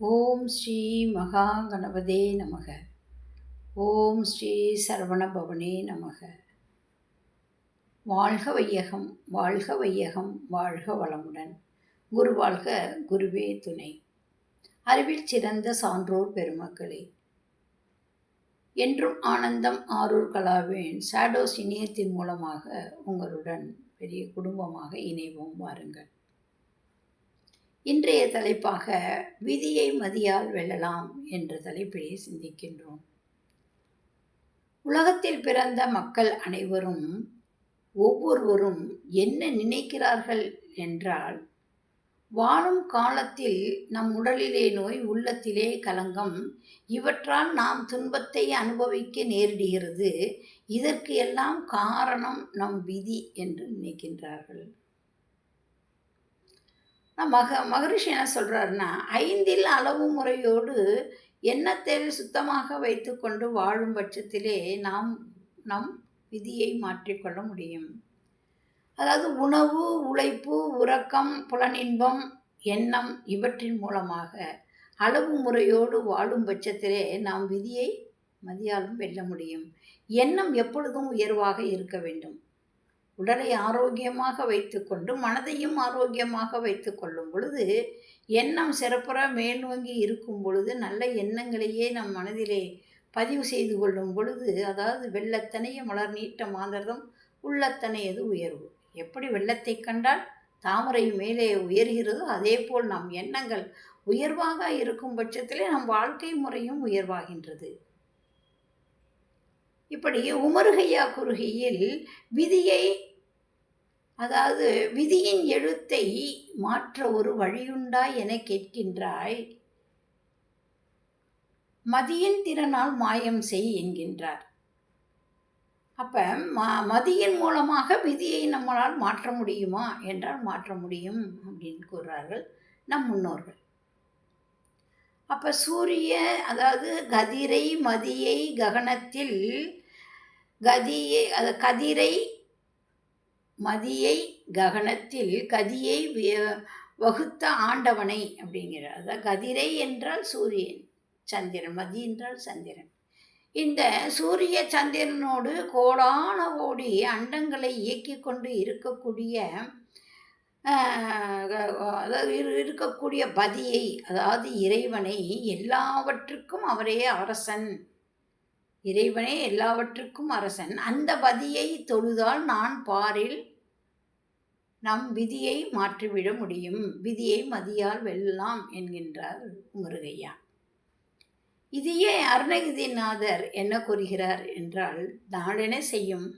ஓம் ஸ்ரீ மகா கணபதே நமக. ஓம் ஸ்ரீ சரவணபவனே நமக. வாழ்க வையகம், வாழ்க வையகம், வாழ்க வளமுடன். குரு வாழ்க, குருவே துணை. அறிவில் சிறந்த சான்றோர் பெருமக்களே, என்றும் ஆனந்தம் ஆரூர் கலாவின் ஷாடோஸ் இணையத்தின் மூலமாக உங்களுடன் பெரிய குடும்பமாக இணைவோம் வாருங்கள். இன்றைய தலைப்பாக விதியை மதியால் வெல்லலாம் என்ற தலைப்பிலே சிந்திக்கின்றோம். உலகத்தில் பிறந்த மக்கள் அனைவரும் ஒவ்வொருவரும் என்ன நினைக்கிறார்கள் என்றால், வாழும் காலத்தில் நம் உடலிலே நோய், உள்ளத்திலே கலங்கம், இவற்றால் நாம் துன்பத்தை அனுபவிக்க நேரிடுகிறது. இதற்கு எல்லாம் காரணம் நம் விதி என்று நினைக்கின்றார்கள். மகரிஷி என்ன சொல்றாருன்னா, 5 அளவு முறையோடு எண்ணத்தை சுத்தமாக வைத்துக்கொண்டு வாழும் பட்சத்திலே நாம் நம் விதியை மாற்றிக்கொள்ள முடியும். அதாவது உணவு, உழைப்பு, உறக்கம், புலனின்பம், எண்ணம் இவற்றின் மூலமாக அளவு முறையோடு வாழும் பட்சத்திலே நாம் விதியை மதியாலும் வெல்ல முடியும். எண்ணம் எப்பொழுதும் உயர்வாக இருக்க வேண்டும். உடலை ஆரோக்கியமாக வைத்துக்கொண்டு மனதையும் ஆரோக்கியமாக வைத்து கொள்ளும் பொழுது, எண்ணம் சிறப்புற மேல்நோங்கி இருக்கும் பொழுது, நல்ல எண்ணங்களையே நம் மனதிலே பதிவு செய்து கொள்ளும் பொழுது, அதாவது வெள்ளத்தனைய மலர் நீட்ட மாந்தர்தம் உள்ளத்தனையது உயர்வு. எப்படி வெள்ளத்தை கண்டால் தாமரை மேலே உயர்கிறதோ, அதே போல் நம் எண்ணங்கள் உயர்வாக இருக்கும் பட்சத்திலே நம் வாழ்க்கை முறையும் உயர்வாகின்றது. இப்படி உமறுகையா குறுகையில் விதியை, அதாவது விதியின் எழுத்தை மாற்ற ஒரு வழியுண்டா என கேட்கின்றாய், மதியின் திறனால் மாயம் செய் என்கின்றார். அப்ப மதியின் மூலமாக விதியை நம்மளால் மாற்ற முடியுமா என்றால் மாற்ற முடியும் அப்படின்னு கூறுறார்கள் நம் முன்னோர்கள். அப்ப சூரிய, அதாவது கதிரை மதியை ககனத்தில் கதிரை மதியை ககனத்தில் கதியை வகுத்த ஆண்டவனை அப்படிங்கிறார். அதாவது கதிரை என்றால் சூரியன், சந்திரன், மதி என்றால் சந்திரன். இந்த சூரிய சந்திரனோடு கோடான கோடி அண்டங்களை இயக்கி கொண்டு இருக்கக்கூடிய அதாவது இருக்கக்கூடிய பதியை, அதாவது இறைவனை, எல்லாவற்றுக்கும் அவரே அரசன், இறைவனே எல்லாவற்றுக்கும் அரசன், அந்த பதியை தொழுதால் நான் பாரில் நம் விதியை மாற்றிவிட முடியும், விதியை மதியால் வெல்லலாம் என்கின்றார் முருகையா. இதையே அருணகிரிநாதர் என்ன கூறுகிறார் என்றால், நாளென செய்யும்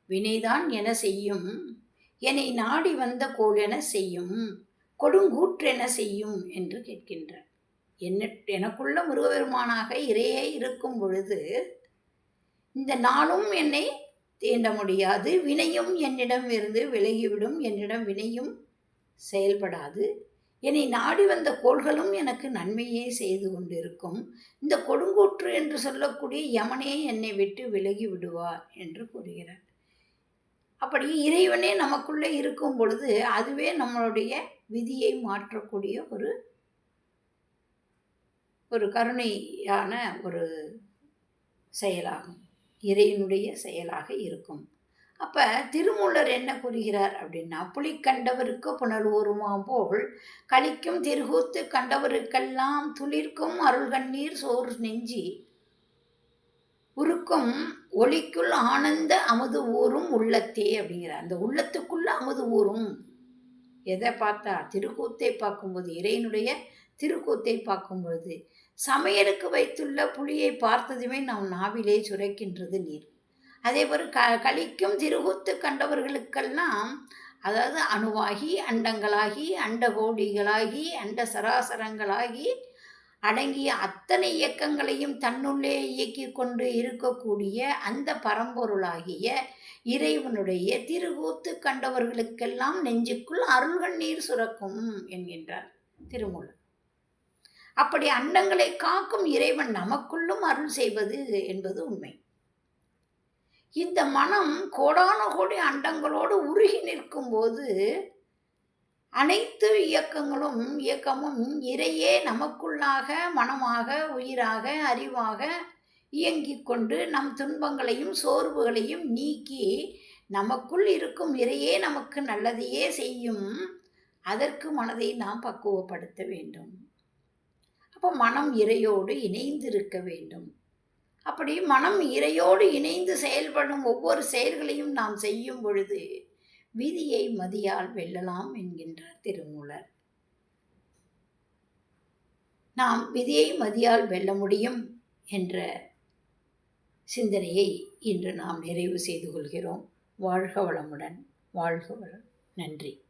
வினைதான் என செய்யும், என்னை நாடி வந்த கோள் என செய்யும், கொடுங்கூற்றென செய்யும் என்று கேட்கின்றார். எனக்குள்ள முருகபெருமானாக இறையே இருக்கும் பொழுது இந்த நாளும் என்னை தீண்ட முடியாது, வினையும் என்னிடம் இருந்து விலகிவிடும், என்னிடம் வினையும் செயல்படாது, என்னை நாடி வந்த கோள்களும் எனக்கு நன்மையே செய்து கொண்டிருக்கும், இந்த கொடுங்கூற்று என்று சொல்லக்கூடிய யமனே என்னை விட்டு விலகி விடுவார் என்று கூறுகிறார். அப்படி இறைவனே நமக்குள்ளே இருக்கும் பொழுது அதுவே நம்மளுடைய விதியை மாற்றக்கூடிய ஒரு கருணையான ஒரு செயலாகும், இறைவனுடைய செயலாக இருக்கும். அப்போ திருமூலர் என்ன கூறுகிறார் அப்படின்னா, புலி கண்டவருக்கு புனர்வோருமாம் போல் கழிக்கும் திருகூத்து கண்டவருக்கெல்லாம் துளிர்க்கும் அருள்கண்ணீர் சோறு நெஞ்சி உருக்கும் ஒளிக்குள் ஆனந்த அமுது ஊறும் உள்ளத்தே அப்படிங்கிறார். அந்த உள்ளத்துக்குள்ள அமுது ஊறும். எதை பார்த்தா? திருக்கூத்தை பார்க்கும்போது, இறைவனுடைய திருக்கூத்தை பார்க்கும் பொழுது, சமையலுக்கு வைத்துள்ள புளியை பார்த்ததுமே நம் நாவிலே சுரைக்கின்றது நீர். அதே போல் கழிக்கும் திருகூத்து கண்டவர்களுக்கெல்லாம், அதாவது அணுவாகி அண்டங்களாகி அண்டகோடிகளாகி அண்ட சராசரங்களாகி அடங்கிய அத்தனை இயக்கங்களையும் தன்னுள்ளே இயக்கி கொண்டு இருக்கக்கூடிய அந்த பரம்பொருளாகிய இறைவனுடைய திருகூத்து கண்டவர்களுக்கெல்லாம் நெஞ்சுக்குள் அருள்கண்ணீர் சுரக்கும் என்கின்றார் திருமூலர். அப்படி அண்டங்களை காக்கும் இறைவன் நமக்குள்ளும் அருள் செய்வது என்பது உண்மை. இந்த மனம் கோடான கோடி அண்டங்களோடு உருகி நிற்கும் போது அனைத்து இயக்கமும் இறையே நமக்குள்ளாக மனமாக, உயிராக, அறிவாக இயங்கிக் கொண்டு நம் துன்பங்களையும் சோர்வுகளையும் நீக்கி நமக்குள் இருக்கும் இறையே நமக்கு நல்லதையே செய்யும். அதற்கு மனதை நாம் பக்குவப்படுத்த வேண்டும். அப்போ மனம் இறையோடு இணைந்திருக்க வேண்டும். அப்படி மனம் இறையோடு இணைந்து செயல்படும் ஒவ்வொரு செயல்களையும் நாம் செய்யும் பொழுது விதியை மதியால் வெல்லலாம் என்கின்றார் திருமூலர். நாம் விதியை மதியால் வெல்ல முடியும் என்ற சிந்தனையை இன்று நாம் நிறைவு செய்து கொள்கிறோம். வாழ்க வளமுடன். வாழ்க வளம். நன்றி.